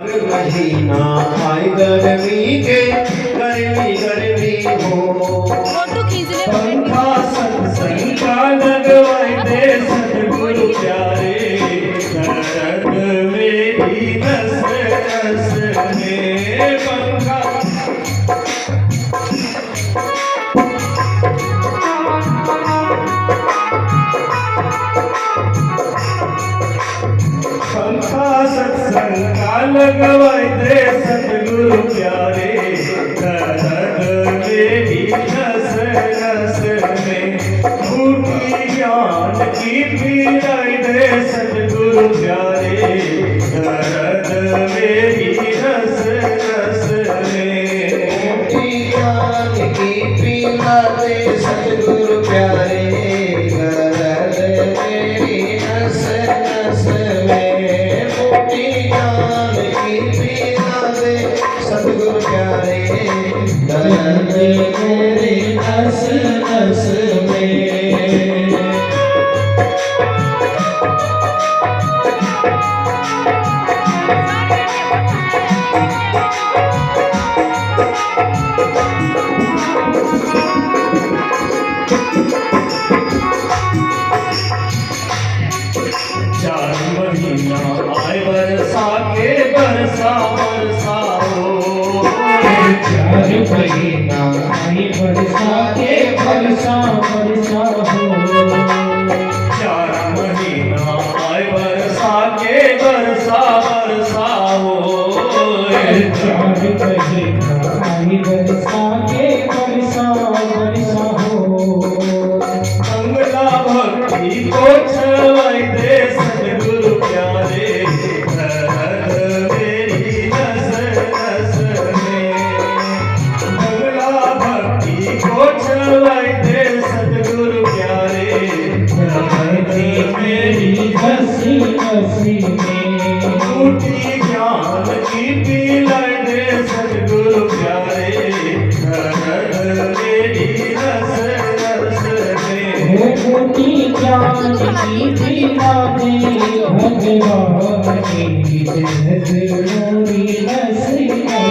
महीना आए गर्मी के गर्मी गर्मी हो पंखा सत्संग का लगवाए दे सतगुरु प्यारे दर्द मेरी नस नस में पंखा सत्संग का लगवाए दे सतगुरु प्यारे दर्द मेरी नस नस में फूटी ज्ञान की पीड़ाई दे सतगुरु प्यारे दर्द मेरी नस नस में फूटी ज्ञान की पीड़ा दे सतगुरु प्यारे दर्द मेरी नस नस में ज्ञान की पीड़ा दे सतगुरु प्यारे दर्द मेरे नस नस में चार महीना आए बरसा के बरसा बरसा हो चार महीना आए बरसा के बरसा बरसा हो चार महीना आए बरसा के बरसा बरसा हो चार महीना आए बरसा के बरसा बरसा हो मंगला भक्ति को छवाई दे सतगुरु प्यारे दर्द मेरी नस नस में मंगला भक्ति को छवाई दे सतगुरु प्यारे दर्द मेरी नस नस में टूटी ज्ञान की पीलाई दे सतगुरु प्यारे दर्द मेरी नस नस में टूटी ज्ञान की पीड़ा दे भगवान की मेरी नस नस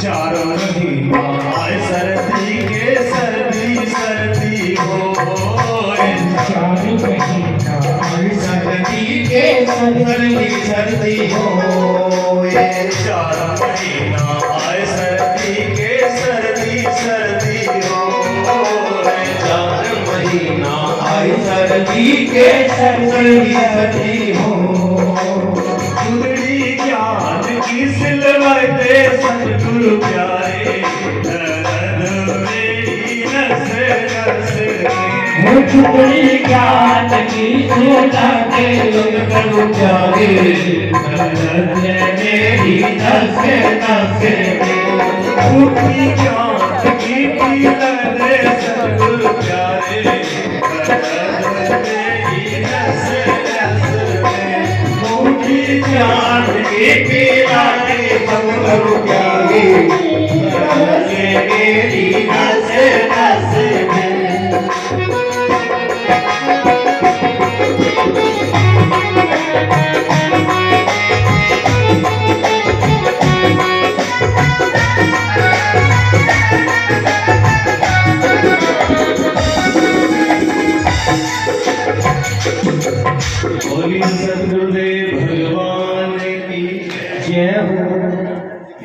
चारों महीना आए सर्दी के सर्दी सर्दी हो चार महीना आए सर्दी के सर्दी सर्दी हो चार महीना आए सर्दी के सर्दी सर्दी हो चार महीना आए सर्दी के सर्दी सर्दी हो जुगड़ी ज्ञान की सिलवाए दे सतगुरु प्यारे दर्द मेरी नस नस में जुगड़ी ज्ञान की सिलवाए दे सतगुरु प्यारे दर्द मेरी नस नस में फूटी ज्ञान की पीड़ा दे सतगुरु प्यारे दर्द मेरी नस नस में फूटी ज्ञान की पीड़ा दे सतगुरु प्यारे दर्द मेरी नस नस में बोली सतगुरुदेव भगवान की जय हो।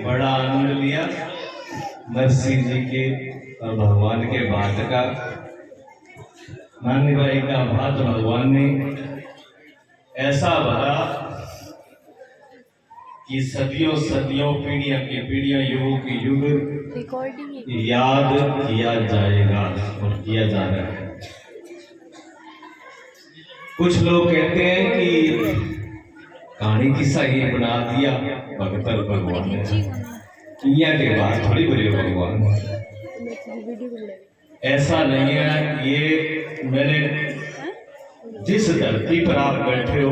बड़ा आनंद लिया मर्सी जी के और भगवान के बात का। मान्य भाई का बात भगवान ने ऐसा भरा कि सदियों सदियों पीढ़ियां की पीढ़ियां युगों की युग याद किया जाएगा और किया जा रहा है। कुछ लोग कहते हैं कि कहानी किस्सा ही बना दिया भगत भगवान ने, दुनिया के बाद थोड़ी बोले भगवान। ऐसा नहीं है। ये मैंने जिस धरती पर आप बैठे हो,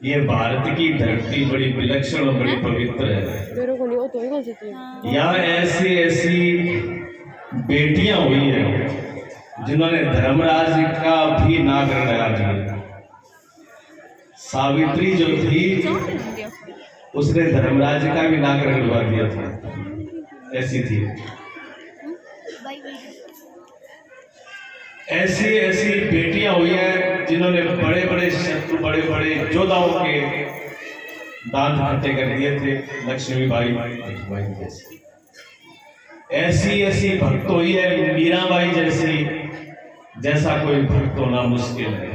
ये भारत की धरती बड़ी विलक्षण और बड़ी पवित्र है। यहाँ ऐसी ऐसी बेटियां हुई है जिन्होंने धर्मराज का भी नाक रगड़ा दिया। सावित्री जो थी उसने धर्मराज का भी नाक रगड़वा दिया था, ऐसी थी। ऐसी ऐसी बेटियां हुई हैं जिन्होंने बड़े बड़े शत्रु, बड़े बड़े योद्धाओं के दांत खट्टे कर दिए थे। लक्ष्मीबाई जैसी ऐसी ऐसी भक्त हुई है, मीराबाई जैसी, जैसा कोई भक्त होना मुश्किल है।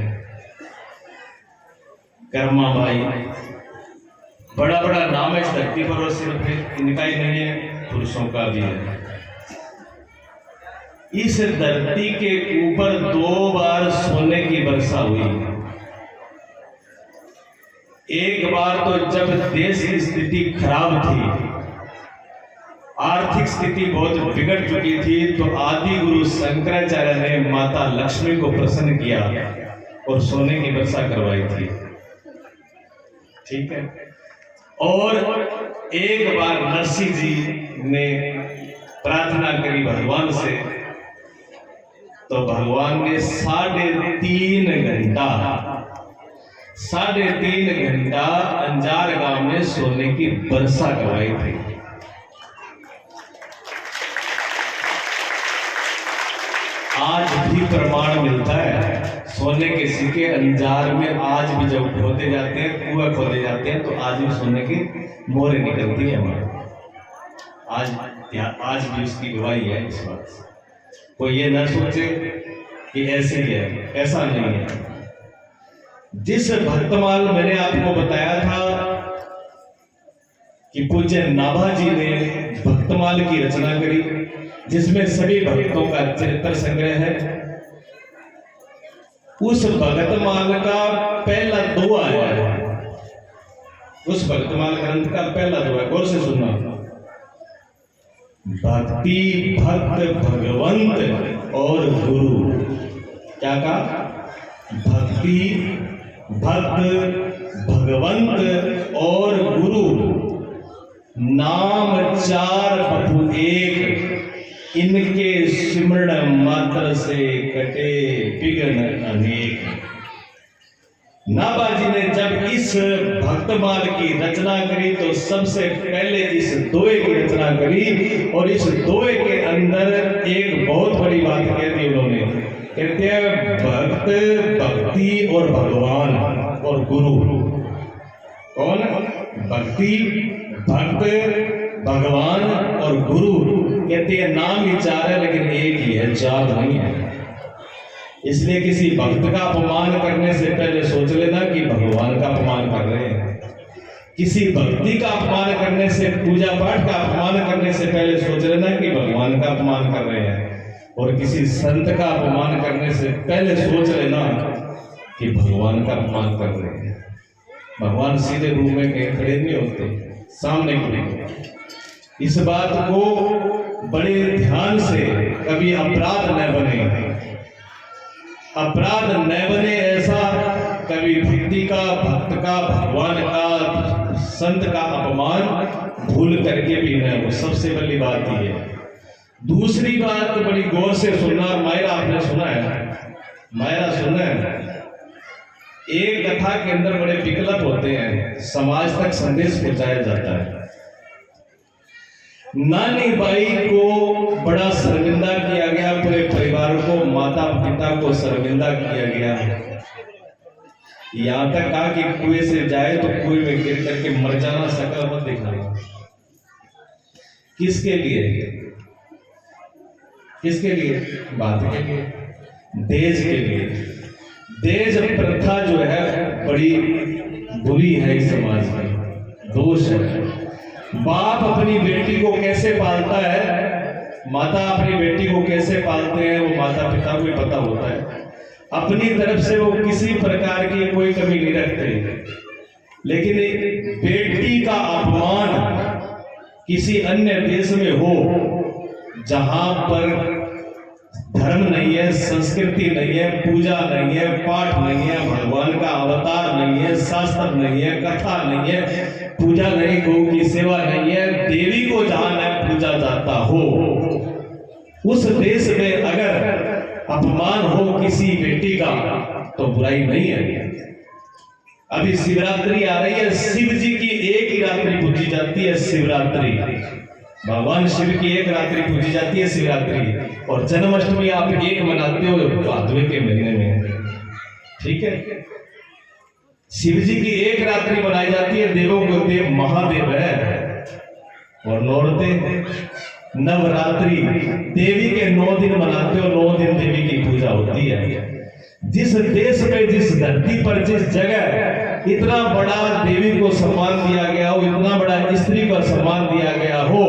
कर्माबाई, बड़ा बड़ा नाम है इस धरती पर, और सिर्फ इनका ही नहीं है, पुरुषों का भी है। इस धरती के ऊपर 2 बार सोने की वर्षा हुई। एक बार तो जब देश की स्थिति खराब थी, आर्थिक स्थिति बहुत बिगड़ चुकी थी, तो आदि गुरु शंकराचार्य ने माता लक्ष्मी को प्रसन्न किया और सोने की वर्षा करवाई थी। ठीक है। और एक बार नरसिंह जी ने प्रार्थना करी भगवान से, तो भगवान ने 3.5 घंटा अंजार गांव में सोने की वर्षा करवाई थी। आज भी प्रमाण मिलता है, सोने के सिक्के अंजार में आज भी जब खोदे जाते हैं, कुआं खोदे जाते हैं, तो आज भी सोने की मोहरें निकलती है हमारे। आज भी उसकी गवाही है इस बात से। कोई ये ना सोचे कि ऐसे ही है, ऐसा नहीं है। जिस भक्तमाल मैंने आपको बताया था कि पूज्य नाभा जी ने भक्तमाल की रचना करी, जिसमें सभी भक्तों का चरित्र संग्रह है, उस भक्तमाल का पहला दोहा है। उस भक्तमाल ग्रंथ का पहला दोहा, गौर से सुनना। भक्ति भक्त भगवंत और गुरु। क्या कहा? भक्ति भक्त भगवंत और गुरु, नाम 4 बपु एक, इनके सिमरण मात्र से कटे विघ्न अनेक। नाभा जी ने जब इस भक्तमाल की रचना करी तो सबसे पहले इस दोहे की रचना करी, और इस दोहे के अंदर एक बहुत बड़ी बात कह दी उन्होंने। कहते हैं भक्त, भक्ति और भगवान और गुरु। कौन? भक्ति, भक्त, भगवान और गुरु। कहते हैं नाम ही 4 है, लेकिन एक ही है, 4 नहीं है। इसलिए किसी भक्त का अपमान करने से पहले सोच लेना कि भगवान का अपमान कर रहे हैं। किसी भक्ति का अपमान करने से, पूजा पाठ का अपमान करने से पहले सोच लेना कि भगवान का अपमान कर रहे हैं। और किसी संत का अपमान करने से पहले सोच लेना कि भगवान का अपमान कर रहे हैं। भगवान सीधे रूप में कहीं खड़े नहीं होते, सामने खड़े। इस बात को बड़े ध्यान से, कभी अपराध न बने, अपराध न बने ऐसा, कभी भक्ति का, भक्त का, भगवान का, संत का अपमान भूल करके भी न हो। सबसे पहली बात ये है। दूसरी बात तो बड़ी गौर से सुनना। मायरा आपने सुना है? मायरा सुना है? एक कथा के अंदर बड़े विकल्प होते हैं, समाज तक संदेश पहुंचाया जाता है। नानी बाई को बड़ा शर्मिंदा किया गया, पूरे परिवार को, माता पिता को शर्मिंदा किया गया। यहां तक कहा कि कुएं से जाए तो कुएं में गिर करके मर जाना, शक्ल मत दिखाना। किसके लिए? किसके लिए? बात के लिए, देश के लिए। देश प्रथा जो है बड़ी बुरी है इस समाज में, दोष है। बाप अपनी बेटी को कैसे पालता है, माता अपनी बेटी को कैसे पालते हैं, वो माता पिता को ही पता होता है। अपनी तरफ से वो किसी प्रकार की कोई कमी नहीं रखते, लेकिन बेटी का अपमान किसी अन्य देश में हो, जहां पर धर्म नहीं है, संस्कृति नहीं है, पूजा नहीं है, पाठ नहीं है, भगवान का अवतार नहीं है, शास्त्र नहीं है, कथा नहीं है, पूजा नहीं, गौ की सेवा नहीं है, देवी को जहां न पूजा जाता हो, उस देश में अगर अपमान हो किसी बेटी का तो बुराई नहीं है। अभी शिवरात्रि आ रही है, शिव जी की एक ही रात्रि पूजी जाती है शिवरात्रि, भगवान शिव की एक रात्रि पूजी जाती है शिवरात्रि, और जन्माष्टमी आप एक मनाते हो भादवे के महीने में, ठीक है। शिव जी की एक रात्रि मनाई जाती है, देवों को देव महादेव है, और नौरते नवरात्रि देवी के 9 दिन मनाते हो, 9 दिन देवी की पूजा होती है। जिस देश में, जिस धरती पर, जिस जगह इतना बड़ा देवी को सम्मान दिया गया हो, इतना बड़ा स्त्री को सम्मान दिया गया हो,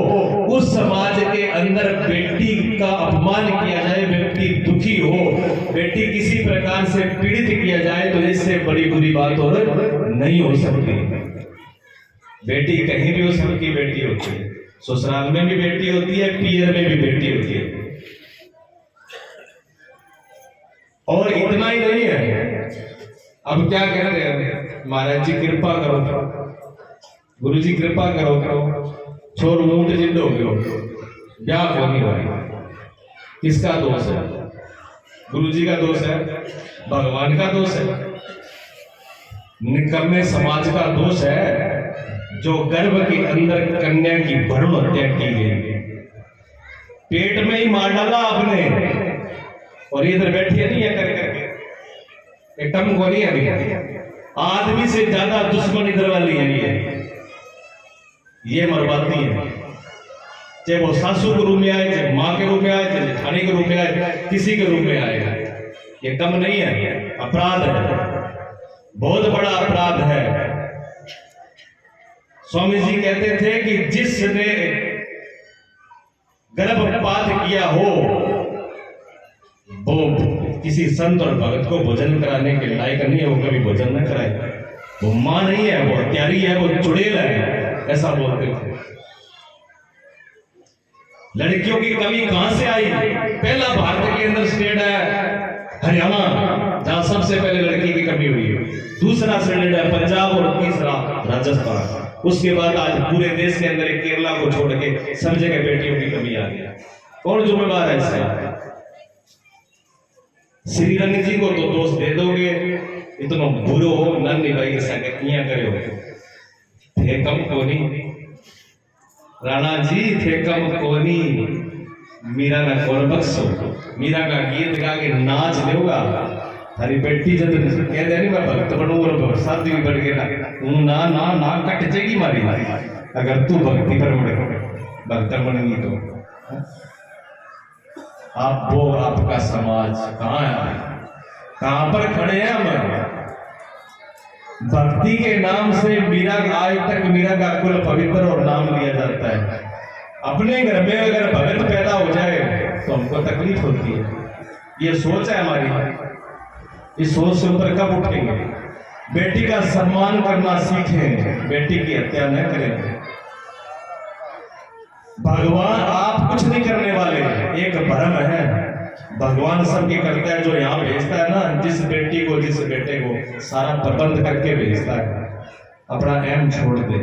उस समाज के अंदर बेटी का अपमान किया जाए, व्यक्ति दुखी हो, बेटी किसी प्रकार से पीड़ित किया जाए, तो इससे बड़ी बुरी बात और नहीं हो सकती। बेटी कहीं भी हो, सबकी बेटी होती है, ससुराल में भी बेटी होती है, पियर में भी बेटी होती है। और इतना ही नहीं है, अब क्या कहते हैं, महाराज जी कृपा करो, गुरु जी कृपा करो, छोर ऊंट जिंद हो गयो, ब्याह हो नहीं रहा, किसका दोष है? गुरु जी का दोष है, भगवान का दोष है, निकम्मे समाज का दोष है, जो गर्भ के अंदर कन्या की भ्रूण हत्या की गई, पेट में ही मार डाला आपने, और इधर बैठी नहीं है कर करके, एकदम गोली है, आदमी से ज्यादा दुश्मन इधर वाली है, ये मरवाती है, चाहे वो सासू के रूप में आए, चाहे माँ के रूप में आए, चाहे जेठानी के रूप में आए, किसी के रूप में आएगा, ये कम नहीं है, अपराध है, बहुत बड़ा अपराध है। स्वामी जी कहते थे कि जिसने गर्भपात किया हो वो किसी संत और भगत को भोजन कराने के लायक नहीं है, वो कभी भोजन न कराए, वो मां नहीं है, वो हत्यारी है, वो चुड़ैल है, ऐसा बोलते थे। लड़कियों की कमी कहां से आई? पहला भारत के अंदर स्टेट है हरियाणा, जहां सबसे पहले लड़की की कमी हुई है, दूसरा स्टेट है पंजाब, और तीसरा राजस्थान, उसके बाद आज पूरे देश के अंदर केरला को छोड़ के सब जगह बेटियों की कमी आ गई। कौन जिम्मेवार है इसका? श्री रंग जी को तो दोष दे दोगे, इतना बुरो हो नन्ही भाई संगतियां करे हो, थे कम कोनी राणा जी, थे कम कोनी, मीरा ना कौन बख्शो, मीरा का गीत गा के नाच देगा, थारी बेटी जब कह दे नहीं मैं भक्त बनूंगा और शादी भी बढ़ गया ना ना ना कट जाएगी मारी, अगर तू भक्ति पर मुड़े भक्त बनेगी तो। आप वो आपका समाज कहाँ है, कहाँ पर खड़े हैं हम? भक्ति के नाम से मीरा, आज तक मीरा का कुल पवित्र और नाम लिया जाता है। अपने घर में अगर भगत पैदा हो जाए तो हमको तकलीफ होती है, ये सोच है हमारी, इस सोच से ऊपर कब उठेंगे? बेटी का सम्मान करना सीखें, बेटी की हत्या न करें। भगवान आप कुछ नहीं करने वाले, एक भ्रम है, भगवान सबके करता है, जो यहाँ भेजता है ना, जिस बेटी को जिस बेटे को सारा प्रबंध करके भेजता है, अपना एम छोड़ दे,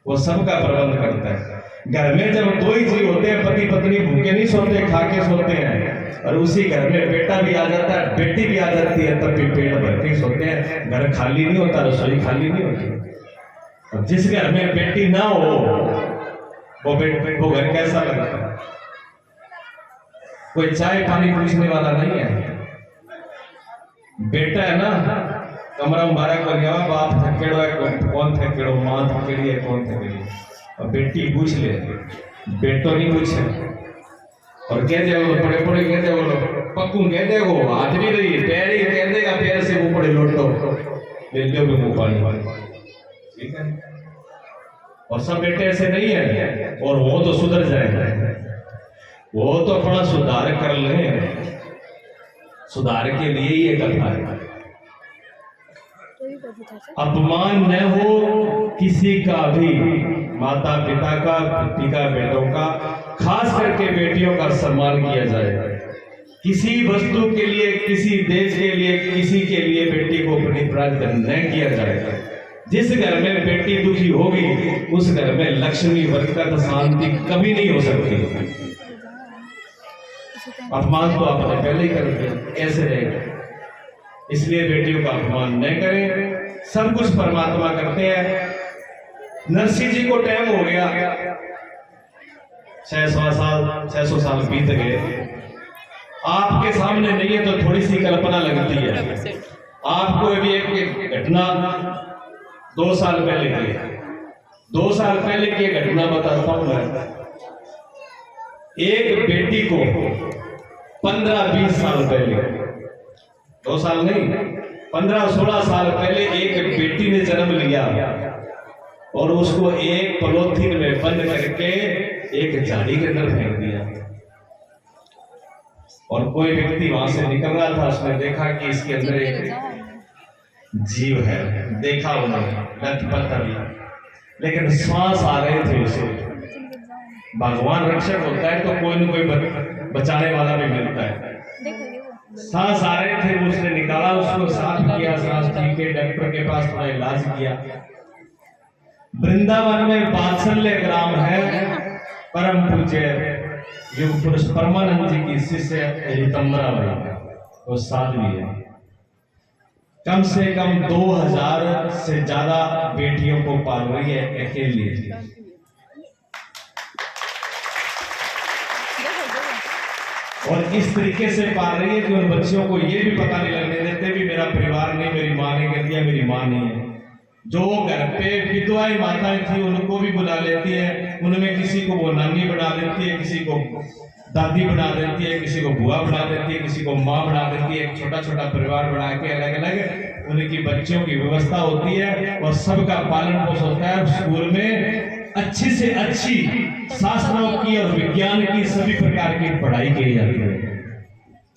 वो सबका प्रबंध करता है। घर में जब 2 ही जीव होते हैं, पति पत्नी भूखे नहीं सोते, खा के सोते हैं, और उसी घर में बेटा भी आ जाता है, बेटी भी आ जाती है, तब भी पेट भर के सोते हैं, घर खाली नहीं होता, रसोई खाली नहीं होती। और जिस घर में बेटी ना हो वो घर कैसा लगता है? कोई चाय पानी पूछने वाला नहीं है। बेटा है ना, कमरा में 12 को गया, बाप थकेड़ो है, कौन थकेड़ो, माँ थकेड़ी है, कौन थकेड़ी है, और बेटी पूछ ले, बेटो नहीं पूछे, और कह दे वो पड़े पड़े, कह दे वो पक्कू, कह दे वो हाथ भी रही पैर ही कह देगा, पैर से मुंह पड़े लोटो ले लो भी मुंह पानी, ठीक है। और सब बेटे ऐसे नहीं है, और वो तो सुधर जाएगा, वो तो अपना सुधार कर ले, सुधार के लिए ये कथा है। अपमान न हो किसी का भी, माता पिता का, पति का, बेटों का, खास करके बेटियों का सम्मान किया जाए। किसी वस्तु के लिए, किसी देश के लिए, किसी के लिए बेटी को परित्याग न किया जाए। जिस घर में बेटी दुखी होगी उस घर में लक्ष्मी, बरकत, शांति कभी नहीं हो सकती। अपमान तो आपने पहले ही कर दिया, कैसे रहेगा? इसलिए बेटियों का अपमान न करें। सब कुछ परमात्मा करते हैं। नरसिंह जी को टाइम हो गया, 600 साल बीत गए। आपके सामने नहीं है तो थोड़ी सी कल्पना लगती है। आपको अभी एक घटना 2 साल पहले की, 2 साल पहले की घटना बताता हूं मैं। एक बेटी को 15-20 साल पहले, 2 साल नहीं, 15-16 साल पहले एक बेटी ने जन्म लिया और उसको एक पॉलीथीन में बंद करके एक झाड़ी के अंदर फेंक दिया। और कोई व्यक्ति वहां से निकल रहा था, उसने देखा कि इसके अंदर एक जीव है। देखा उन्होंने, लथपथ अभी, लेकिन श्वास आ रहे थे उसे। भगवान रक्षक होता है तो कोई न कोई बचाने वाला भी मिलता है। सांस आ रहे थे, उसने निकाला, उसको साफ किया, सांस ठीक है, डॉक्टर के पास थोड़ा इलाज किया। वृंदावन में वात्सल्य ग्राम है, परम पूज्य युग पुरुष परमानंद जी की शिष्य रितंबरा वाला, वो साध्वी है। कम से कम 2000 से ज्यादा बेटियों को पाल रही है अकेली। और इस तरीके से पाल रही है कि उन बच्चियों को ये भी पता नहीं लगने देते भी मेरा परिवार नहीं, मेरी माँ ने कर दिया, मेरी माँ नहीं है। जो घर पे विधवाएं माताएं थी उनको भी बुला लेती है, उनमें किसी को वो नानी बना देती है, किसी को दादी बना देती है, किसी को बुआ बना देती है, किसी को माँ बना देती है। एक छोटा छोटा परिवार बना के अलग अलग उनकी बच्चियों की व्यवस्था होती है और सबका पालन पोषण होता है। स्कूल में अच्छी से अच्छी शास्त्रों की और विज्ञान की सभी प्रकार की पढ़ाई की जाती है।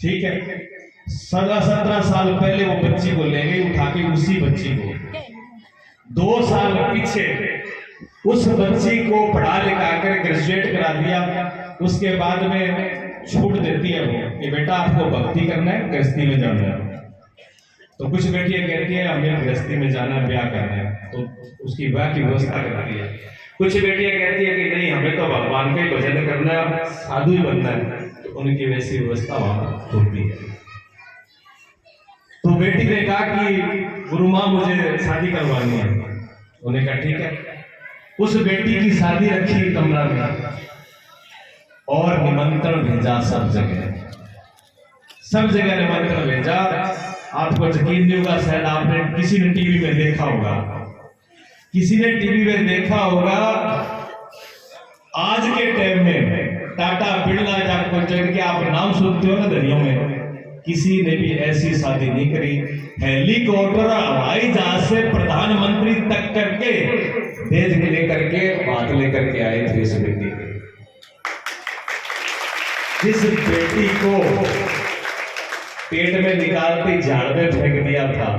ठीक है, 17 साल पहले वो बच्ची को ले गई उठा के, उसी बच्ची को 2 साल पीछे उस बच्ची को पढ़ा लिखा कर ग्रेजुएट करा दिया। उसके बाद में छूट देती है वो कि बेटा आपको भक्ति करना है, गृहस्थी में जाना है। तो कुछ बेटियां कहती है हमें गृहस्थी में जाना है, ब्याह करना है, तो उसकी ब्याह की व्यवस्था करती है। कुछ बेटियां कहती है कि नहीं, हमें तो भगवान का ही भजन करना है, साधु ही बनना है, तो उनकी वैसी व्यवस्था वहां होती है। तो बेटी ने कहा कि गुरु माँ मुझे शादी करवानी है। उन्होंने कहा ठीक है। उस बेटी की शादी रखी कमरा में और निमंत्रण भेजा सब जगह, सब जगह निमंत्रण भेजा। आपको यकीन नहीं होगा, शायद आपने किसी ने टीवी में देखा होगा, किसी ने टीवी में देखा होगा। आज के टाइम में टाटा, बिरला या कोई जिनके आप नाम सुनते हो ना दुनिया में, किसी ने भी ऐसी शादी नहीं करी। हेलीकॉप्टर, हवाई जहाज से प्रधानमंत्री तक करके देश के लेकर के बात लेकर के आए थे। इस बेटी को, जिस बेटी को पेट में निकालते झाड़ में फेंक दिया था,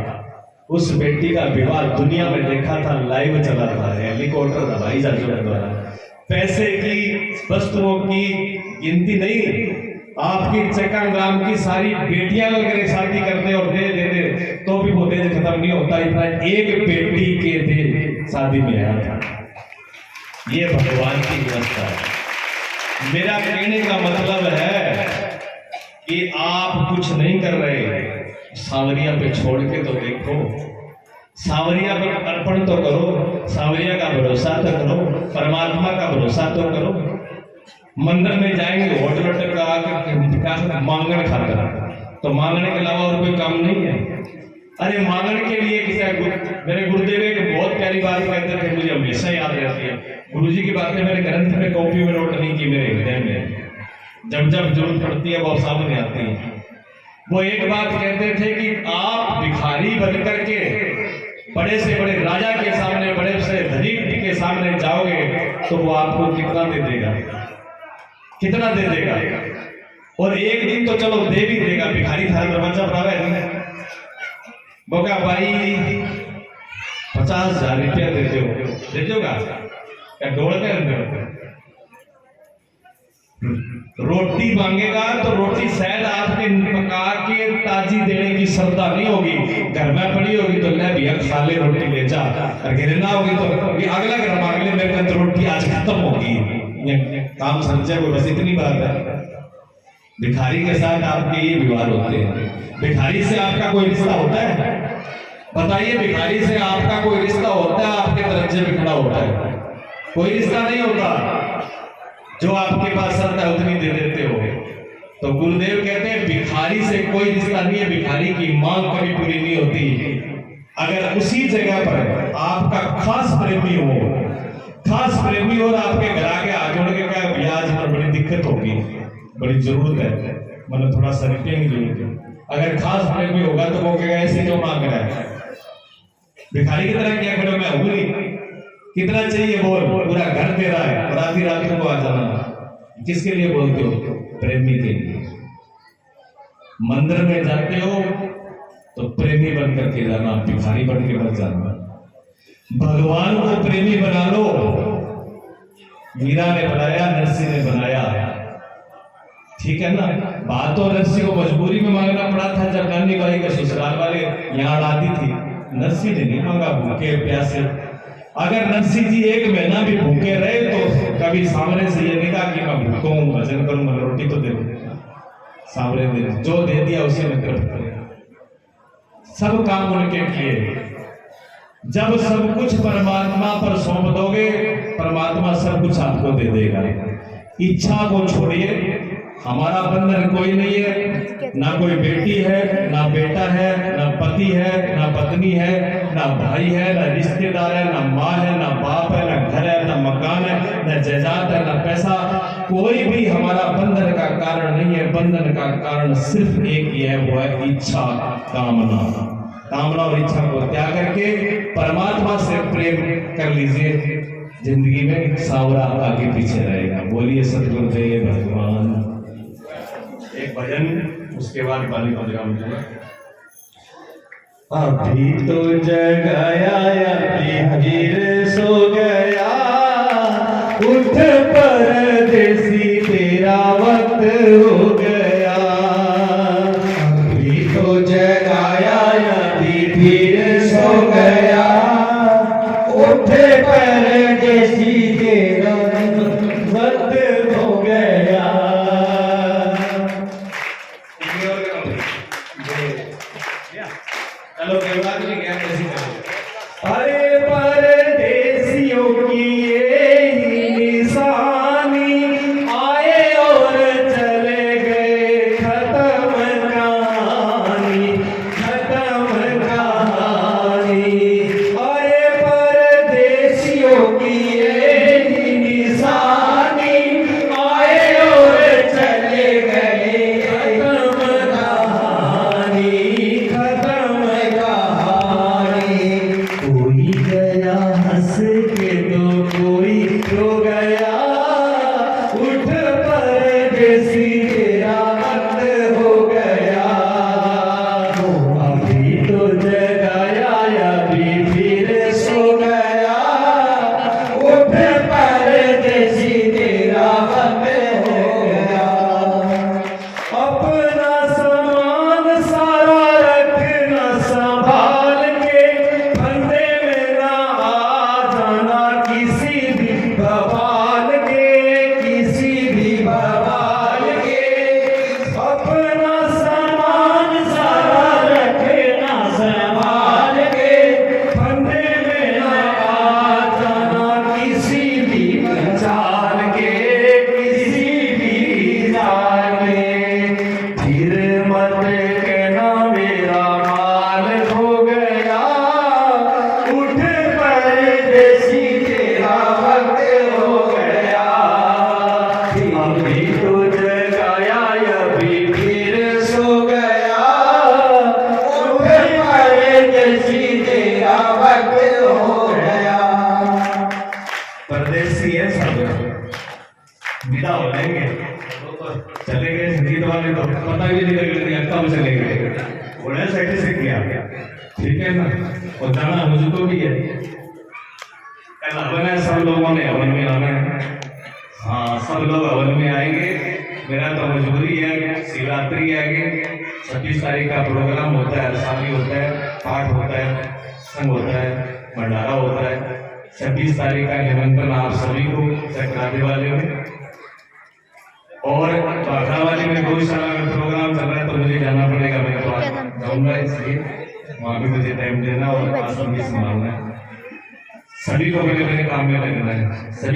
उस बेटी का विवाह दुनिया में देखा था, लाइव चला था, हेलीकॉप्टर, हवाई जहाजों द्वारा। पैसे की, वस्तुओं की गिनती नहीं, आपकी चक्कर ग्राम की सारी बेटियां अगर शादी करते और दे देते तो भी वो देश खत्म नहीं होता। इतना एक बेटी के दे शादी में आया था। ये भगवान की व्यवस्था है। मेरा कहने का मतलब है कि आप कुछ नहीं कर रहे, सांवरिया पे छोड़ के तो देखो, सांवरिया पर अर्पण तो करो, सांवरिया का भरोसा तो करो, परमात्मा का भरोसा तो करो। मंदिर में जाएंगे, होटल का मांगण खाता, तो मांगने के अलावा और कोई काम नहीं है। अरे मांगण के लिए मेरे गुरुदेव एक बहुत प्यारी बात कहते थे, मुझे हमेशा याद रहती है। गुरुजी की बातें मेरे ग्रंथ में कॉपी में नोट नहीं की, मेरे हृदय में जब जब जरूरत पड़ती है वो सामने आती है। वो एक बात कहते थे कि आप भिखारी बन करके बड़े से बड़े राजा के सामने, बड़े से धनिक के सामने जाओगे तो वो आपको कितना दे देगा, कितना दे देगा। और एक दिन तो चलो दे भी देगा, भिखारी था दरवाजा पर आवे, बोका भाई 50,000 रुपया दे दो, दे दोगा क्या? डोल के अंदर रोटी मांगेगा तो रोटी शायद आपके पका के ताजी देने की श्रद्धा नहीं होगी, घर में पड़ी होगी तो ले भैया खा ले रोटी ले जा, और घर ना होगी तो अगला घर मांग ले, मेरे पास रोटी आज खत्म होगी, काम समझे को, बस इतनी बात है। भिखारी के साथ आपके ये व्यवहार होते हैं। भिखारी से आपका कोई रिश्ता होता है? बताइए, भिखारी से आपका कोई रिश्ता होता है? आपके दरज्जे में खड़ा होता है? कोई रिश्ता नहीं होता। जो आपके पास श्रद्धा है उतनी दे देते हो। तो गुरुदेव कहते हैं भिखारी से कोई रिश्ता नहीं है, भिखारी की मांग कभी पूरी नहीं होती। अगर उसी जगह पर आपका खास प्रेमी हो और आपके घर आके हाथ जोड़ के कहा भैया आज पर बड़ी दिक्कत होगी, बड़ी जरूरत है, मतलब थोड़ा सा रिपेयरिंग जरूरत है, अगर खास प्रेमी होगा तो वो कहेगा ऐसे क्यों मांग रहा है, भिखारी की तरह क्या करो, मैं हूं नहीं, कितना चाहिए बोल, पूरा घर दे रहा है और आधी रात को आ जाना। किसके लिए बोलते हो? प्रेमी के लिए। मंदिर में जाते हो तो प्रेमी बन करके जाना, भिखारी बन के मत जाना। भगवान को प्रेमी बना लो। मीरा ने बनाया, नरसिंह ने बनाया, ठीक है ना। बात तो नरसिंह को मजबूरी में मांगना पड़ा था, जब नानी बाई के ससुराल वाले यहाँ आती थी, नरसिंह ने नहीं मांगा भूखे प्यासे। अगर नरसिंह जी एक महीना भी भूखे रहे तो कभी सामने से ये नहीं कहा कि मैं भूखा हूं, भजन करूंगा, रोटी तो दे सामने दे, जो दे दिया उसे में तरफ। सब काम उनके किए। जब सब कुछ परमात्मा पर सौंप दोगे, परमात्मा सब कुछ आपको दे देगा। इच्छा को छोड़िए। हमारा बंधन कोई नहीं है, ना कोई बेटी है, ना बेटा है, ना पति है, ना पत्नी है, ना भाई है, ना रिश्तेदार है, ना माँ है, ना बाप है, ना घर है, ना मकान है, ना जायदाद है, ना पैसा। कोई भी हमारा बंधन का कारण नहीं है। बंधन का कारण सिर्फ एक ही है, वो है इच्छा, कामना और इच्छा को त्याग करके परमात्मा से प्रेम कर लीजिए। जिंदगी में सावरा आगे पीछे रहेगा। बोलिए सतगुरुदेव भगवान। एक भजन, उसके बाद बाली बजेगा मुझे। अभी तो जगाया, अभी गिर सो गया, उठ परदेसी तेरा वक्त हो गया। अभी तो जगाया, अभी फिर सो गया, उठ परदेसी तेरा वक्त हो गया। चलो देवराज जी क्या कैसी करो। अरे परदेसियों की ये निशानी, आए और चले गए, खत्म कहानी, खत्म कहानी। अरे परदेसियों की ये निशानी, आए और चले गए, खत्म कहानी, कोई गया हंस के तो कोई रो गया, उठ परदेसी तेरा वक्त हो गया। अभी तो जगाया, अभी फिर सो गया, उठ परदेसी तेरा वक्त हो गया। अपना सामान सारा रखना संभाल के, फंदे में ना आ जाना किसी भी बवाल के, किसी भी बवाल के। अपना सामान सारा रखना संभाल के, फंदे में ना आ जाना किसी भी चाल के, किसी भी चाल के। फिर मत कहना मेरा माल हो गया, उठ परदेसी तेरा वक्त हो गया। अभी तो जगाया, अभी फिर सो गया, उठ परदेसी तेरा वक्त हो गया। परदेसी है सब, विदा हो जाएंगे, चले गए संगीत वाले तो पता भी नहीं लगेगा कब चले गए, उन्हें साइड से किया, ठीक है ना। और जाना मुझको भी है, कल हवन है, सब लोगों ने हवन में आना है, हाँ, सब लोग हवन में आएंगे। मेरा तो मजबूरी है, शिवरात्रि है आगे, 26 तारीख का प्रोग्राम होता है, शादी होता है, पाठ होता है, संग होता है, भंडारा होता है। 26 तारीख का निमंत्रण आप सभी को चक्राते वाले में और बाखड़ा वाले में गौशाला में प्रोग्राम चल रहा है, तो मुझे जाना पड़ेगा। मैं तो आज जाऊंगा, इसलिए वहां भी मुझे टाइम देना और आश्रम भी संभालना है। सभी को मेरे काम में लगना है। सभी